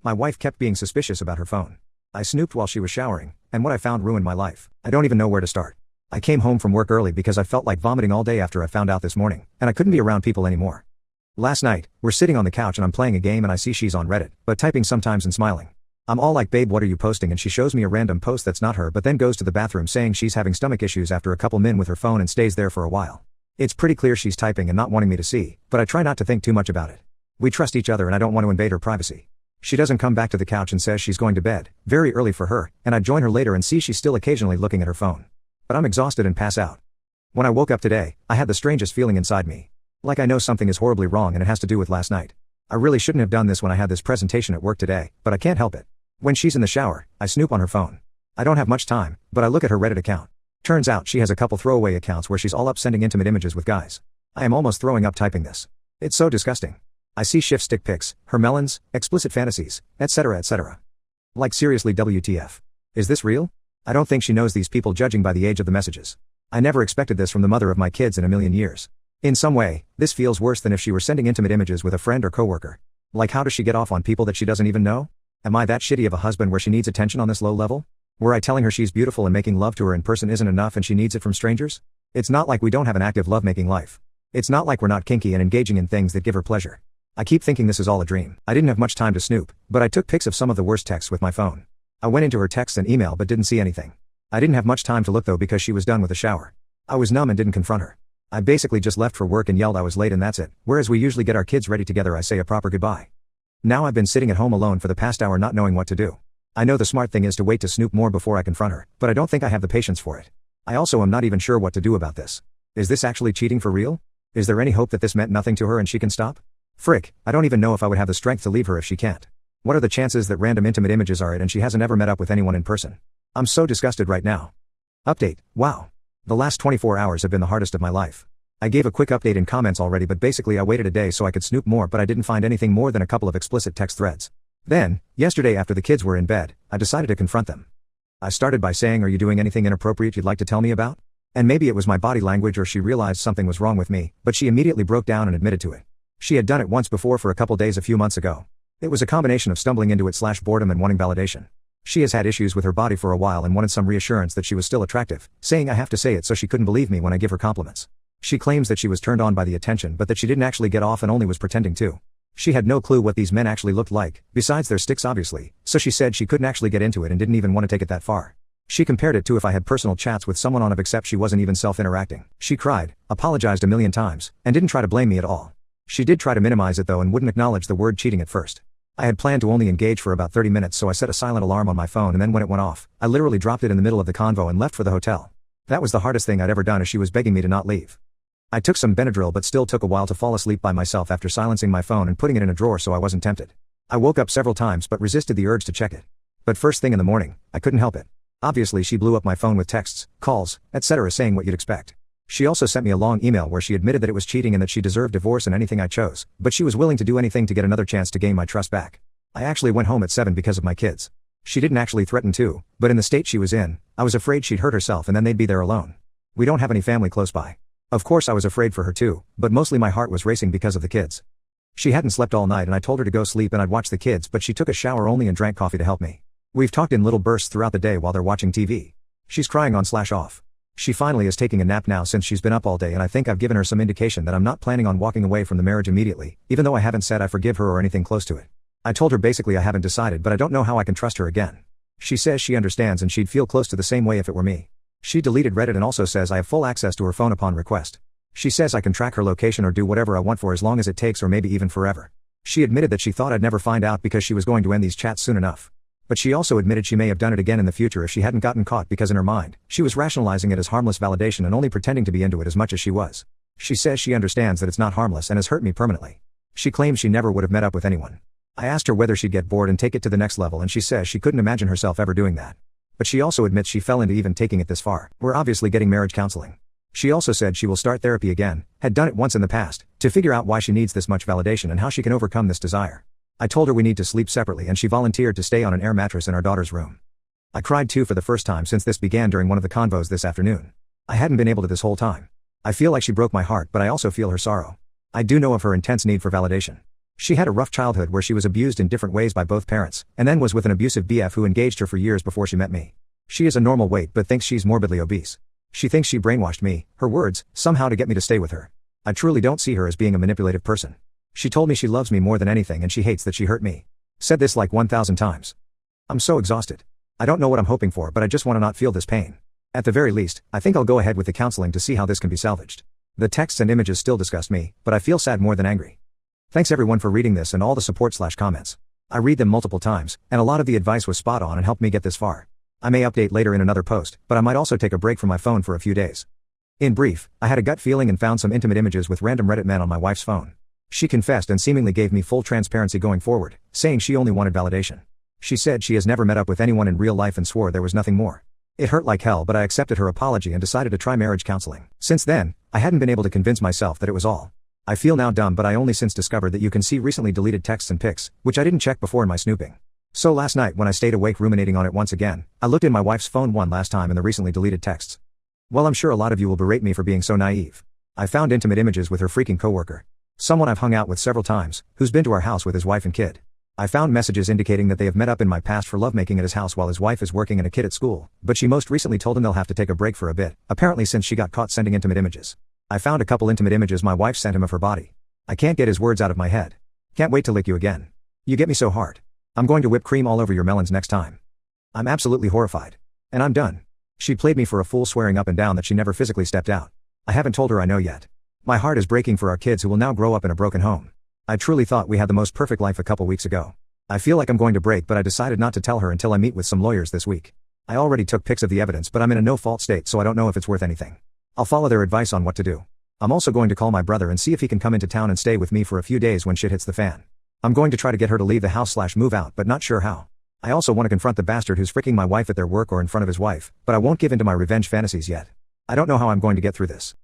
My wife kept being suspicious about her phone. I snooped while she was showering, and what I found ruined my life. I don't even know where to start. I came home from work early because I felt like vomiting all day after I found out this morning, and I couldn't be around people anymore. Last night, we're sitting on the couch and I'm playing a game and I see she's on Reddit, but typing sometimes and smiling. I'm all like, babe, what are you posting? And she shows me a random post that's not her but then goes to the bathroom saying she's having stomach issues after a couple min with her phone and stays there for a while. It's pretty clear she's typing and not wanting me to see, but I try not to think too much about it. We trust each other and I don't want to invade her privacy. She doesn't come back to the couch and says she's going to bed, very early for her, and I join her later and see she's still occasionally looking at her phone. But I'm exhausted and pass out. When I woke up today, I had the strangest feeling inside me. Like I know something is horribly wrong and it has to do with last night. I really shouldn't have done this when I had this presentation at work today, but I can't help it. When she's in the shower, I snoop on her phone. I don't have much time, but I look at her Reddit account. Turns out she has a couple throwaway accounts where she's all up sending intimate images with guys. I am almost throwing up typing this. It's so disgusting. I see shift stick pics, her melons, explicit fantasies, etc. etc. Like seriously, WTF. Is this real? I don't think she knows these people judging by the age of the messages. I never expected this from the mother of my kids in a million years. In some way, this feels worse than if she were sending intimate images with a friend or coworker. Like, how does she get off on people that she doesn't even know? Am I that shitty of a husband where she needs attention on this low level? Were I telling her she's beautiful and making love to her in person isn't enough and she needs it from strangers? It's not like we don't have an active lovemaking life. It's not like we're not kinky and engaging in things that give her pleasure. I keep thinking this is all a dream. I didn't have much time to snoop, but I took pics of some of the worst texts with my phone. I went into her texts and email but didn't see anything. I didn't have much time to look though because she was done with the shower. I was numb and didn't confront her. I basically just left for work and yelled I was late and that's it. Whereas we usually get our kids ready together, I say a proper goodbye. Now I've been sitting at home alone for the past hour not knowing what to do. I know the smart thing is to wait to snoop more before I confront her, but I don't think I have the patience for it. I also am not even sure what to do about this. Is this actually cheating for real? Is there any hope that this meant nothing to her and she can stop? Frick, I don't even know if I would have the strength to leave her if she can't. What are the chances that random intimate images are it and she hasn't ever met up with anyone in person? I'm so disgusted right now. Update, wow. The last 24 hours have been the hardest of my life. I gave a quick update in comments already but basically I waited a day so I could snoop more but I didn't find anything more than a couple of explicit text threads. Then, yesterday after the kids were in bed, I decided to confront them. I started by saying, are you doing anything inappropriate you'd like to tell me about? And maybe it was my body language or she realized something was wrong with me, but she immediately broke down and admitted to it. She had done it once before for a couple days a few months ago. It was a combination of stumbling into it / boredom and wanting validation. She has had issues with her body for a while and wanted some reassurance that she was still attractive, saying I have to say it so she couldn't believe me when I give her compliments. She claims that she was turned on by the attention but that she didn't actually get off and only was pretending to. She had no clue what these men actually looked like, besides their sticks obviously, so she said she couldn't actually get into it and didn't even want to take it that far. She compared it to if I had personal chats with someone on it except she wasn't even self-interacting. She cried, apologized a million times, and didn't try to blame me at all. She did try to minimize it though and wouldn't acknowledge the word cheating at first. I had planned to only engage for about 30 minutes so I set a silent alarm on my phone and then when it went off, I literally dropped it in the middle of the convo and left for the hotel. That was the hardest thing I'd ever done as she was begging me to not leave. I took some Benadryl but still took a while to fall asleep by myself after silencing my phone and putting it in a drawer so I wasn't tempted. I woke up several times but resisted the urge to check it. But first thing in the morning, I couldn't help it. Obviously she blew up my phone with texts, calls, etc. saying what you'd expect. She also sent me a long email where she admitted that it was cheating and that she deserved divorce and anything I chose, but she was willing to do anything to get another chance to gain my trust back. I actually went home at 7 because of my kids. She didn't actually threaten to, but in the state she was in, I was afraid she'd hurt herself and then they'd be there alone. We don't have any family close by. Of course I was afraid for her too, but mostly my heart was racing because of the kids. She hadn't slept all night and I told her to go sleep and I'd watch the kids but she took a shower only and drank coffee to help me. We've talked in little bursts throughout the day while they're watching TV. She's crying on / off. She finally is taking a nap now since she's been up all day and I think I've given her some indication that I'm not planning on walking away from the marriage immediately, even though I haven't said I forgive her or anything close to it. I told her basically I haven't decided but I don't know how I can trust her again. She says she understands and she'd feel close to the same way if it were me. She deleted Reddit and also says I have full access to her phone upon request. She says I can track her location or do whatever I want for as long as it takes or maybe even forever. She admitted that she thought I'd never find out because she was going to end these chats soon enough. But she also admitted she may have done it again in the future if she hadn't gotten caught because in her mind, she was rationalizing it as harmless validation and only pretending to be into it as much as she was. She says she understands that it's not harmless and has hurt me permanently. She claims she never would have met up with anyone. I asked her whether she'd get bored and take it to the next level and she says she couldn't imagine herself ever doing that. But she also admits she fell into even taking it this far. We're obviously getting marriage counseling. She also said she will start therapy again, had done it once in the past, to figure out why she needs this much validation and how she can overcome this desire. I told her we need to sleep separately and she volunteered to stay on an air mattress in our daughter's room. I cried too for the first time since this began during one of the convos this afternoon. I hadn't been able to this whole time. I feel like she broke my heart but I also feel her sorrow. I do know of her intense need for validation. She had a rough childhood where she was abused in different ways by both parents, and then was with an abusive BF who engaged her for years before she met me. She is a normal weight but thinks she's morbidly obese. She thinks she brainwashed me, her words, somehow to get me to stay with her. I truly don't see her as being a manipulative person. She told me she loves me more than anything and she hates that she hurt me. Said this like 1,000 times. I'm so exhausted. I don't know what I'm hoping for, but I just want to not feel this pain. At the very least, I think I'll go ahead with the counseling to see how this can be salvaged. The texts and images still disgust me, but I feel sad more than angry. Thanks everyone for reading this and all the support/comments. I read them multiple times, and a lot of the advice was spot on and helped me get this far. I may update later in another post, but I might also take a break from my phone for a few days. In brief, I had a gut feeling and found some intimate images with random Reddit men on my wife's phone. She confessed and seemingly gave me full transparency going forward, saying she only wanted validation. She said she has never met up with anyone in real life and swore there was nothing more. It hurt like hell, but I accepted her apology and decided to try marriage counseling. Since then, I hadn't been able to convince myself that it was all. I feel now dumb, but I only since discovered that you can see recently deleted texts and pics, which I didn't check before in my snooping. So last night when I stayed awake ruminating on it once again, I looked in my wife's phone one last time in the recently deleted texts. Well, I'm sure a lot of you will berate me for being so naive. I found intimate images with her freaking coworker. Someone I've hung out with several times, who's been to our house with his wife and kid. I found messages indicating that they have met up in my past for lovemaking at his house while his wife is working and a kid at school, but she most recently told him they'll have to take a break for a bit, apparently since she got caught sending intimate images. I found a couple intimate images my wife sent him of her body. I can't get his words out of my head. Can't wait to lick you again. You get me so hard. I'm going to whip cream all over your melons next time. I'm absolutely horrified. And I'm done. She played me for a fool, swearing up and down that she never physically stepped out. I haven't told her I know yet. My heart is breaking for our kids who will now grow up in a broken home. I truly thought we had the most perfect life a couple weeks ago. I feel like I'm going to break, but I decided not to tell her until I meet with some lawyers this week. I already took pics of the evidence, but I'm in a no-fault state, so I don't know if it's worth anything. I'll follow their advice on what to do. I'm also going to call my brother and see if he can come into town and stay with me for a few days when shit hits the fan. I'm going to try to get her to leave the house/move out, but not sure how. I also want to confront the bastard who's freaking my wife at their work or in front of his wife, but I won't give in to my revenge fantasies yet. I don't know how I'm going to get through this.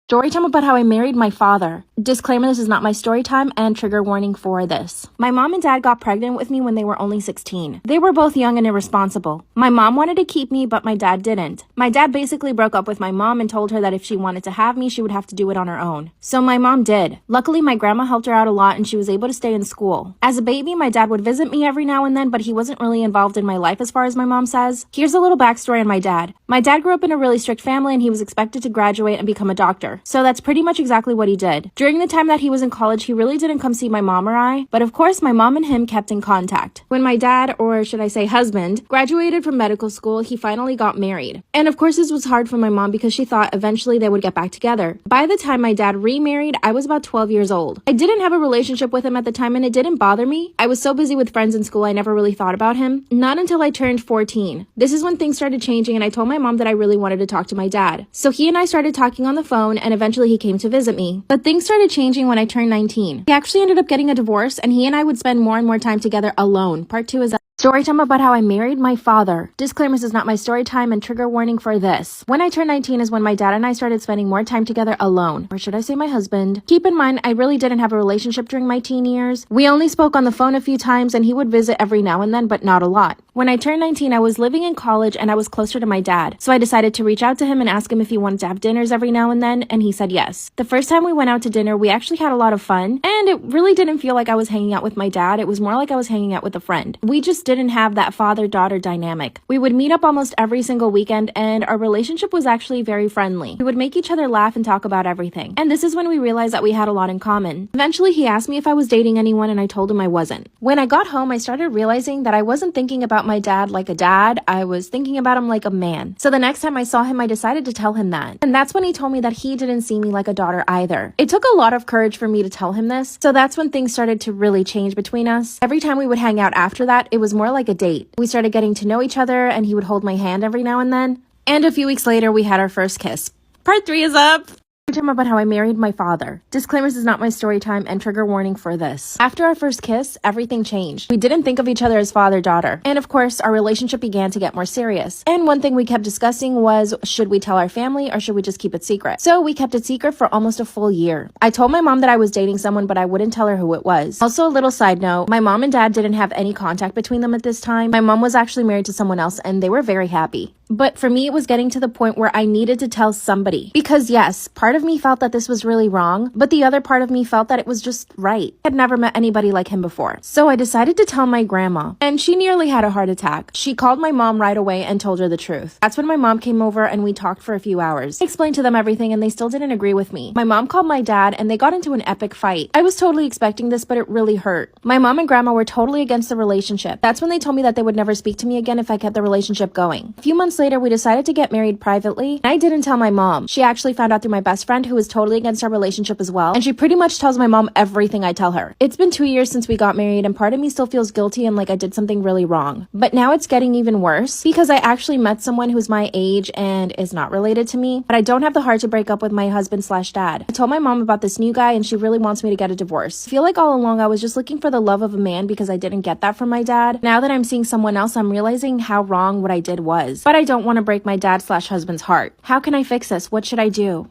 Storytime about how I married my father. Disclaimer, this is not my story time, and trigger warning for this. My mom and dad got pregnant with me when they were only 16. They were both young and irresponsible. My mom wanted to keep me, but my dad didn't. My dad basically broke up with my mom and told her that if she wanted to have me, she would have to do it on her own. So my mom did. Luckily, my grandma helped her out a lot and she was able to stay in school. As a baby, my dad would visit me every now and then, but he wasn't really involved in my life as far as my mom says. Here's a little backstory on my dad. My dad grew up in a really strict family and he was expected to graduate and become a doctor. So that's pretty much exactly what he did. During the time that he was in college, he really didn't come see my mom or I, but of course my mom and him kept in contact. When my dad, or should I say husband, graduated from medical school, he finally got married. And of course this was hard for my mom because she thought eventually they would get back together. By the time my dad remarried, I was about 12 years old. I didn't have a relationship with him at the time and it didn't bother me. I was so busy with friends in school I never really thought about him. Not until I turned 14. This is when things started changing and I told my mom that I really wanted to talk to my dad. So he and I started talking on the phone and eventually he came to visit me. But things started changing when I turned 19. He actually ended up getting a divorce and he and I would spend more and more time together alone. Part 2 is story time about how I married my father. Disclaimer, this is not my story time, and trigger warning for this. When I turned 19 is when my dad and I started spending more time together alone. Or should I say my husband? Keep in mind, I really didn't have a relationship during my teen years. We only spoke on the phone a few times and he would visit every now and then, but not a lot. When I turned 19, I was living in college and I was closer to my dad. So I decided to reach out to him and ask him if he wanted to have dinners every now and then, and he said yes. The first time we went out to dinner, we actually had a lot of fun, and it really didn't feel like I was hanging out with my dad. It was more like I was hanging out with a friend. We just didn't have that father-daughter dynamic. We would meet up almost every single weekend, and our relationship was actually very friendly. We would make each other laugh and talk about everything. And this is when we realized that we had a lot in common. Eventually, he asked me if I was dating anyone, and I told him I wasn't. When I got home, I started realizing that I wasn't thinking about my dad like a dad. I was thinking about him like a man. So the next time I saw him, I decided to tell him that. And that's when he told me that he didn't see me like a daughter either. It took a lot of courage for me to tell him this. So that's when things started to really change between us. Every time we would hang out after that, it was more like a date. We started getting to know each other and he would hold my hand every now and then. And a few weeks later, we had our first kiss. Part 3 is up! Time about how I married my father. Disclaimer, this is not my story time, and trigger warning for this. After our first kiss, everything changed. We didn't think of each other as father-daughter. And of course, our relationship began to get more serious. And one thing we kept discussing was, should we tell our family or should we just keep it secret? So we kept it secret for almost a full year. I told my mom that I was dating someone, but I wouldn't tell her who it was. Also, a little side note, my mom and dad didn't have any contact between them at this time. My mom was actually married to someone else and they were very happy. But for me, it was getting to the point where I needed to tell somebody. Because yes, part of me felt that this was really wrong, but the other part of me felt that it was just right. I had never met anybody like him before. So I decided to tell my grandma, and she nearly had a heart attack. She called my mom right away and told her the truth. That's when my mom came over and we talked for a few hours. I explained to them everything and they still didn't agree with me. My mom called my dad and they got into an epic fight. I was totally expecting this, but it really hurt. My mom and grandma were totally against the relationship. That's when they told me that they would never speak to me again if I kept the relationship going. A few months later, we decided to get married privately. I didn't tell my mom. She actually found out through my best friend, who was totally against our relationship as well. And she pretty much tells my mom everything I tell her. It's been 2 years since we got married and part of me still feels guilty and like I did something really wrong. But now it's getting even worse because I actually met someone who's my age and is not related to me. But I don't have the heart to break up with my husband/dad. I told my mom about this new guy and she really wants me to get a divorce. I feel like all along I was just looking for the love of a man because I didn't get that from my dad. Now that I'm seeing someone else, I'm realizing how wrong what I did was. But I don't want to break my dad/husband's heart. How can I fix this? What should I do?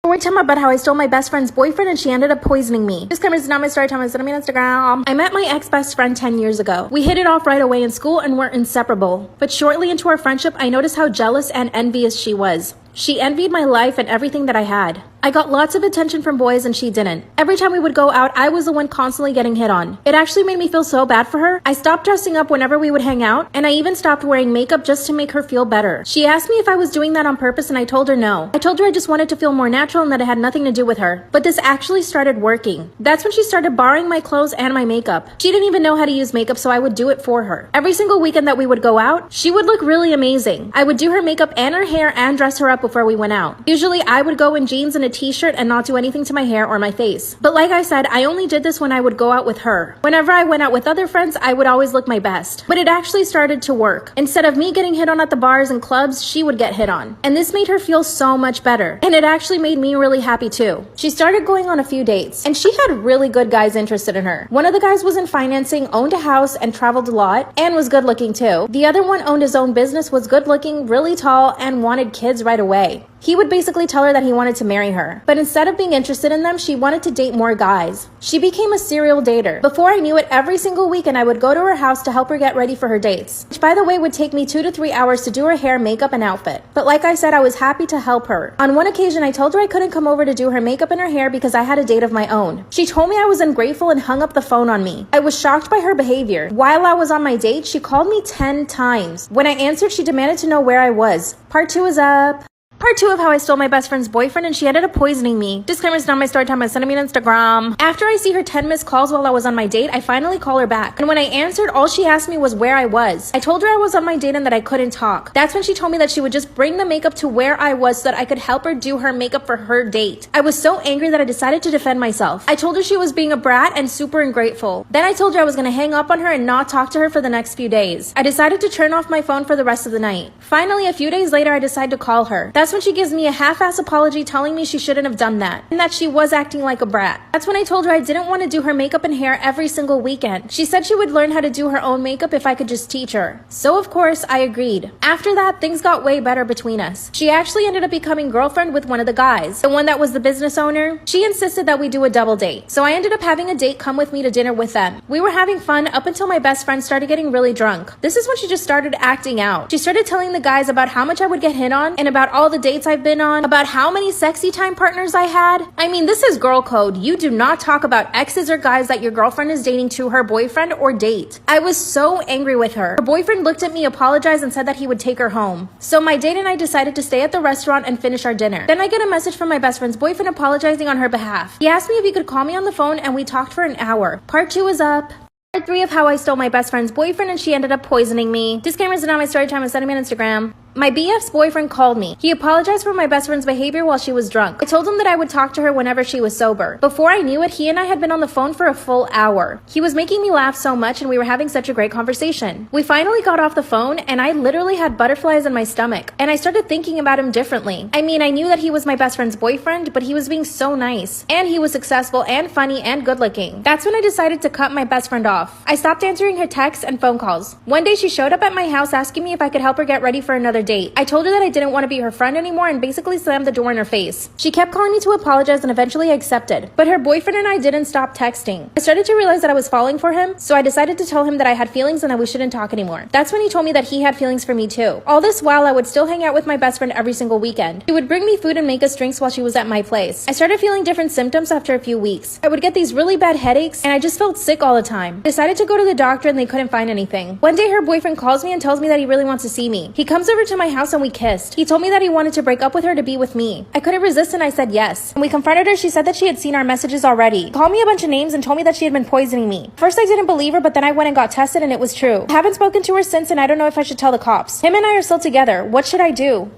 We're talking about how I stole my best friend's boyfriend and she ended up poisoning me. This is not my story time. It's on Instagram. I met my ex-best friend 10 years ago. We hit it off right away in school and were inseparable. But shortly into our friendship, I noticed how jealous and envious she was. She envied my life and everything that I had. I got lots of attention from boys and she didn't. Every time we would go out, I was the one constantly getting hit on. It actually made me feel so bad for her. I stopped dressing up whenever we would hang out, and I even stopped wearing makeup just to make her feel better. She asked me if I was doing that on purpose and I told her no. I told her I just wanted to feel more natural and that it had nothing to do with her. But this actually started working. That's when she started borrowing my clothes and my makeup. She didn't even know how to use makeup, so I would do it for her. Every single weekend that we would go out, she would look really amazing. I would do her makeup and her hair and dress her up before we went out. Usually I would go in jeans and a t-shirt and not do anything to my hair or my face. But like I said, I only did this when I would go out with her. Whenever I went out with other friends, I would always look my best. But it actually started to work. Instead of me getting hit on at the bars and clubs, she would get hit on. And this made her feel so much better. And it actually made me really happy too. She started going on a few dates, and she had really good guys interested in her. One of the guys was in financing, owned a house, and traveled a lot, and was good looking too. The other one owned his own business, was good looking, really tall, and wanted kids right away. He would basically tell her that he wanted to marry her. But instead of being interested in them, she wanted to date more guys. She became a serial dater. Before I knew it, every single weekend I would go to her house to help her get ready for her dates. Which, by the way, would take me 2 to 3 hours to do her hair, makeup, and outfit. But like I said, I was happy to help her. On one occasion, I told her I couldn't come over to do her makeup and her hair because I had a date of my own. She told me I was ungrateful and hung up the phone on me. I was shocked by her behavior. While I was on my date, she called me 10 times. When I answered, she demanded to know where I was. Part 2 is up. Part 2 of how I stole my best friend's boyfriend and she ended up poisoning me. Disclaimer, it's not my story time. I sent me on Instagram. After I see her 10 missed calls while I was on my date, I finally call her back. And when I answered, all she asked me was where I was. I told her I was on my date and that I couldn't talk. That's when she told me that she would just bring the makeup to where I was so that I could help her do her makeup for her date. I was so angry that I decided to defend myself. I told her she was being a brat and super ungrateful. Then I told her I was going to hang up on her and not talk to her for the next few days. I decided to turn off my phone for the rest of the night. Finally, a few days later, I decided to call her. That's when she gives me a half-ass apology telling me she shouldn't have done that and that she was acting like a brat. That's when I told her I didn't want to do her makeup and hair every single weekend. She said she would learn how to do her own makeup if I could just teach her. So of course, I agreed. After that, things got way better between us. She actually ended up becoming girlfriend with one of the guys, the one that was the business owner. She insisted that we do a double date. So I ended up having a date come with me to dinner with them. We were having fun up until my best friend started getting really drunk. This is when she just started acting out. She started telling the guys about how much I would get hit on and about all the dates I've been on, about how many sexy time partners I had. I mean, this is girl code. You do not talk about exes or guys that your girlfriend is dating to her boyfriend or date. I was so angry with her. Her boyfriend looked at me, apologized, and said that he would take her home. So my date and I decided to stay at the restaurant and finish our dinner. Then I get a message from my best friend's boyfriend apologizing on her behalf. He asked me if he could call me on the phone and we talked for an hour. Part 2 is up. Part 3 of how I stole my best friend's boyfriend and she ended up poisoning me. Disclaimer, is not my story time. I'm sending me on Instagram. My BF's boyfriend called me. He apologized for my best friend's behavior while she was drunk. I told him that I would talk to her whenever she was sober. Before I knew it, he and I had been on the phone for a full hour. He was making me laugh so much and we were having such a great conversation. We finally got off the phone and I literally had butterflies in my stomach. And I started thinking about him differently. I mean, I knew that he was my best friend's boyfriend, but he was being so nice. And he was successful and funny and good looking. That's when I decided to cut my best friend off. I stopped answering her texts and phone calls. One day she showed up at my house asking me if I could help her get ready for another a date. I told her that I didn't want to be her friend anymore and basically slammed the door in her face. She kept calling me to apologize and eventually I accepted. But her boyfriend and I didn't stop texting. I started to realize that I was falling for him, so I decided to tell him that I had feelings and that we shouldn't talk anymore. That's when he told me that he had feelings for me too. All this while, I would still hang out with my best friend every single weekend. He would bring me food and make us drinks while she was at my place. I started feeling different symptoms after a few weeks. I would get these really bad headaches and I just felt sick all the time. I decided to go to the doctor and they couldn't find anything. One day her boyfriend calls me and tells me that he really wants to see me. He comes over to my house and we kissed. He told me that he wanted to break up with her to be with me. I couldn't resist and I said yes. When we confronted her, she said that she had seen our messages already. She called me a bunch of names and told me that she had been poisoning me. First I didn't believe her, but then I went and got tested and it was true. I haven't spoken to her since and I don't know if I should tell the cops. Him and I are still together. What should I do?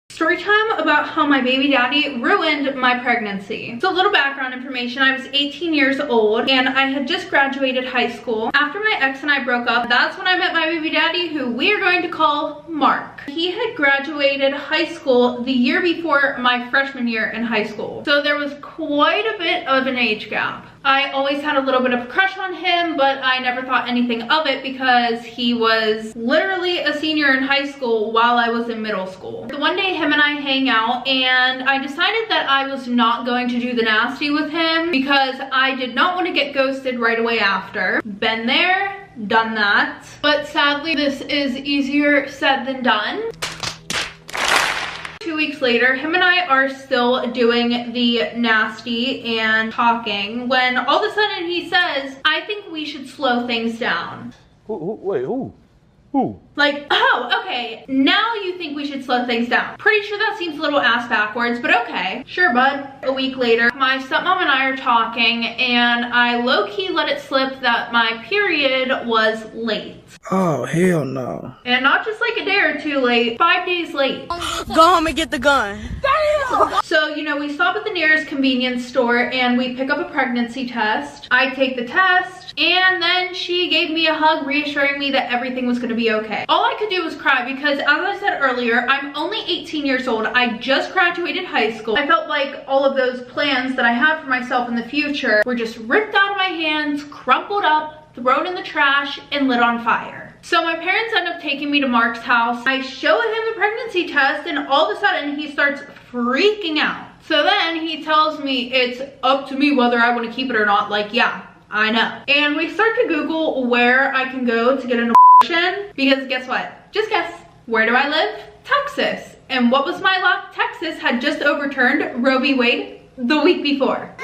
Story time about how my baby daddy ruined my pregnancy. So a little background information. I was 18 years old and I had just graduated high school. After my ex and I broke up, that's when I met my baby daddy, who we are going to call Mark. He had graduated high school the year before my freshman year in high school. So there was quite a bit of an age gap. I always had a little bit of a crush on him, but I never thought anything of it because he was literally a senior in high school while I was in middle school. So one day him and I hang out and I decided that I was not going to do the nasty with him because I did not want to get ghosted right away after. Been there, done that. But sadly, this is easier said than done. 2 weeks later, him and I are still doing the nasty and talking when all of a sudden he says, I think we should slow things down. Wait, who? Like, oh, okay, now you think we should slow things down. Pretty sure that seems a little ass backwards, but okay. Sure, bud. A week later, my stepmom and I are talking, and I low-key let it slip that my period was late. Oh, hell no. And not just like a day or two late, 5 days late. Go home and get the gun. Damn! So, you know, we stop at the nearest convenience store and we pick up a pregnancy test. I take the test and then she gave me a hug reassuring me that everything was gonna be okay. All I could do was cry because, as I said earlier, I'm only 18 years old. I just graduated high school. I felt like all of those plans that I had for myself in the future were just ripped out of my hands, crumpled up, thrown in the trash, and lit on fire. So my parents end up taking me to Mark's house. I show him the pregnancy test and all of a sudden he starts freaking out. So then he tells me it's up to me whether I want to keep it or not. Like, yeah, I know. And we start to Google where I can go to get an abortion because guess what? Just guess. Where do I live? Texas. And what was my luck? Texas had just overturned Roe v. Wade the week before.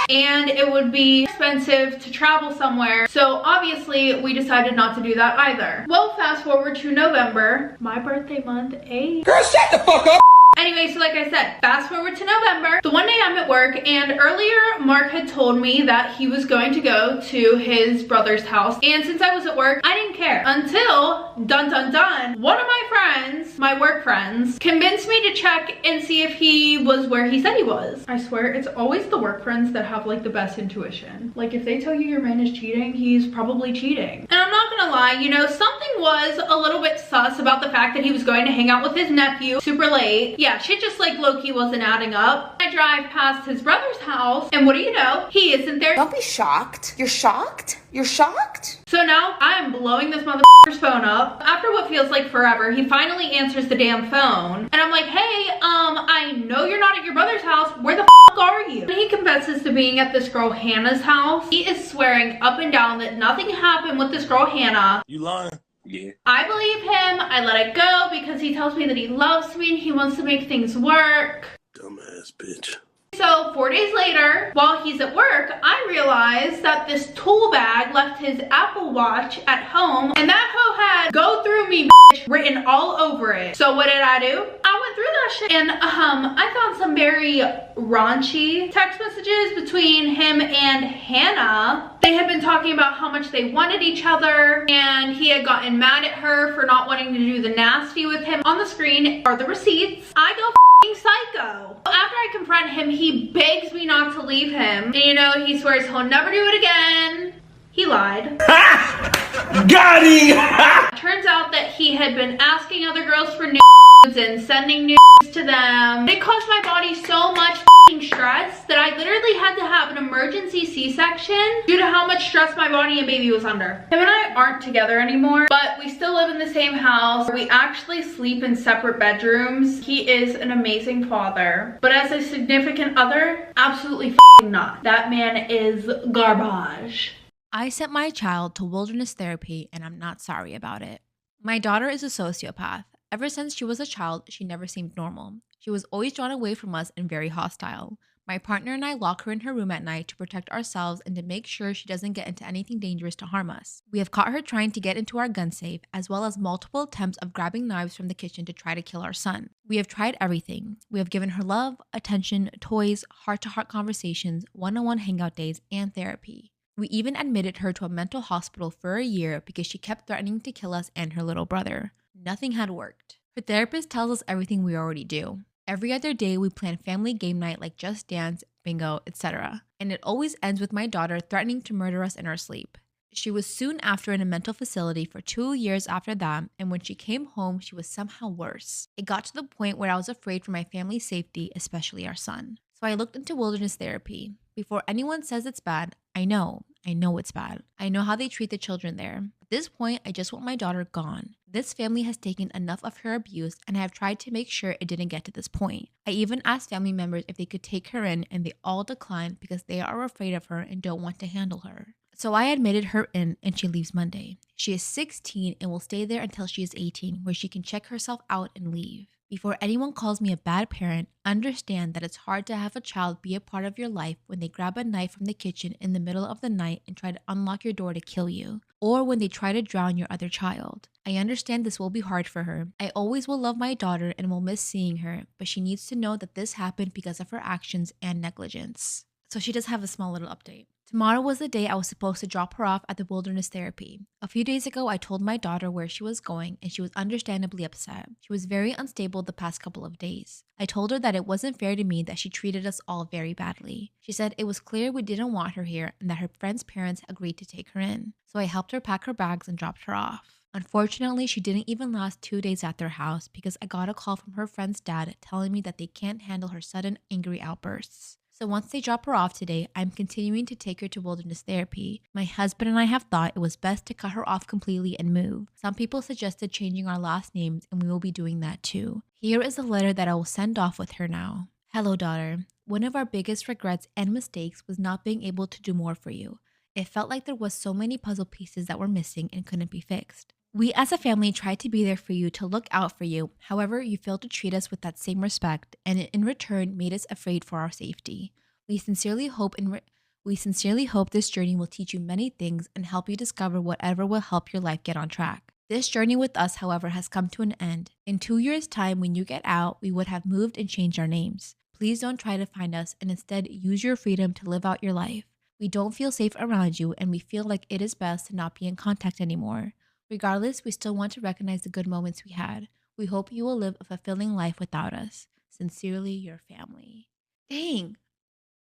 And it would be expensive to travel somewhere. So obviously we decided not to do that either. Well, fast forward to November, my birthday month, Girl, shut the fuck up! Anyway, so like I said, fast forward to November. So one day I'm at work and earlier Mark had told me that he was going to go to his brother's house. And since I was at work, I didn't care until, dun dun dun, one of my friends, my work friends, convinced me to check and see if he was where he said he was. I swear, it's always the work friends that have like the best intuition. Like if they tell you your man is cheating, he's probably cheating. And I'm not gonna lie, you know, something was a little bit sus about the fact that he was going to hang out with his nephew super late. Yeah, shit just like low-key wasn't adding up. I drive past his brother's house and what do you know? He isn't there. Don't be shocked. You're shocked? You're shocked? So now I am blowing this motherfucker's phone up. After what feels like forever, he finally answers the damn phone. And I'm like, hey, I know you're not at your brother's house. Where the fuck are you? And he confesses to being at this girl Hannah's house. He is swearing up and down that nothing happened with this girl Hannah. You lying? Yeah. I believe him. I let it go because he tells me that he loves me and he wants to make things work. Dumbass bitch. So 4 days later, while he's at work, I realized that this tool bag left his Apple Watch at home and that hoe had "go through me bitch" written all over it. So what did I do? I went through that shit and I found some very raunchy text messages between him and Hannah. They had been talking about how much they wanted each other and he had gotten mad at her for not wanting to do the nasty with him. On the screen are the receipts. I go psycho. After I confront him, he begs me not to leave him. And you know, he swears he'll never do it again. He lied. Got him! Turns out that he had been asking other girls for nudes and sending nudes to them. It caused my body so much fucking stressed that I literally had to have an emergency C-section due to how much stress my body and baby was under. Him and I aren't together anymore, but we still live in the same house. We actually sleep in separate bedrooms. He is an amazing father, but as a significant other, absolutely fucking not. That man is garbage. I sent my child to wilderness therapy and I'm not sorry about it. My daughter is a sociopath. Ever since she was a child, she never seemed normal. She was always drawn away from us and very hostile. My partner and I lock her in her room at night to protect ourselves and to make sure she doesn't get into anything dangerous to harm us. We have caught her trying to get into our gun safe, as well as multiple attempts of grabbing knives from the kitchen to try to kill our son. We have tried everything. We have given her love, attention, toys, heart-to-heart conversations, one-on-one hangout days, and therapy. We even admitted her to a mental hospital for a year because she kept threatening to kill us and her little brother. Nothing had worked. Her therapist tells us everything we already do. Every other day, we plan family game night like Just Dance, bingo, etc. And it always ends with my daughter threatening to murder us in our sleep. She was soon after in a mental facility for 2 years after that, and when she came home, she was somehow worse. It got to the point where I was afraid for my family's safety, especially our son. So I looked into wilderness therapy. Before anyone says it's bad, I know it's bad. I know how they treat the children there. At this point, I just want my daughter gone. This family has taken enough of her abuse, and I have tried to make sure it didn't get to this point. I even asked family members if they could take her in, and they all declined because they are afraid of her and don't want to handle her. So I admitted her in, and she leaves Monday. She is 16 and will stay there until she is 18, where she can check herself out and leave. Before anyone calls me a bad parent, understand that it's hard to have a child be a part of your life when they grab a knife from the kitchen in the middle of the night and try to unlock your door to kill you, or when they try to drown your other child. I understand this will be hard for her. I always will love my daughter and will miss seeing her, but she needs to know that this happened because of her actions and negligence. So she does have a small little update. Tomorrow was the day I was supposed to drop her off at the wilderness therapy. A few days ago, I told my daughter where she was going, and she was understandably upset. She was very unstable the past couple of days. I told her that it wasn't fair to me that she treated us all very badly. She said it was clear we didn't want her here and that her friend's parents agreed to take her in. So I helped her pack her bags and dropped her off. Unfortunately, she didn't even last 2 days at their house because I got a call from her friend's dad telling me that they can't handle her sudden angry outbursts. So once they drop her off today, I'm continuing to take her to wilderness therapy. My husband and I have thought it was best to cut her off completely and move. Some people suggested changing our last names, and we will be doing that too. Here is a letter that I will send off with her now. Hello, daughter. One of our biggest regrets and mistakes was not being able to do more for you. It felt like there was so many puzzle pieces that were missing and couldn't be fixed. We as a family tried to be there for you, to look out for you. However, you failed to treat us with that same respect, and in return made us afraid for our safety. We sincerely hope this journey will teach you many things and help you discover whatever will help your life get on track. This journey with us, however, has come to an end. In 2 years' time, when you get out, we would have moved and changed our names. Please don't try to find us and instead use your freedom to live out your life. We don't feel safe around you, and we feel like it is best to not be in contact anymore. Regardless, we still want to recognize the good moments we had. We hope you will live a fulfilling life without us. Sincerely, your family. Dang.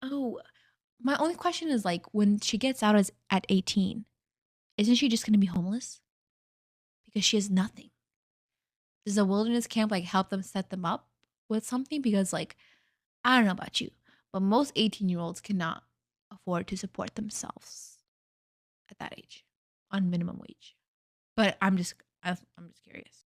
Oh, my only question is like, when she gets out at 18, isn't she just going to be homeless? Because she has nothing. Does a wilderness camp like help them set them up with something? Because like, I don't know about you, but most 18-year-olds cannot afford to support themselves at that age on minimum wage. But I'm just curious.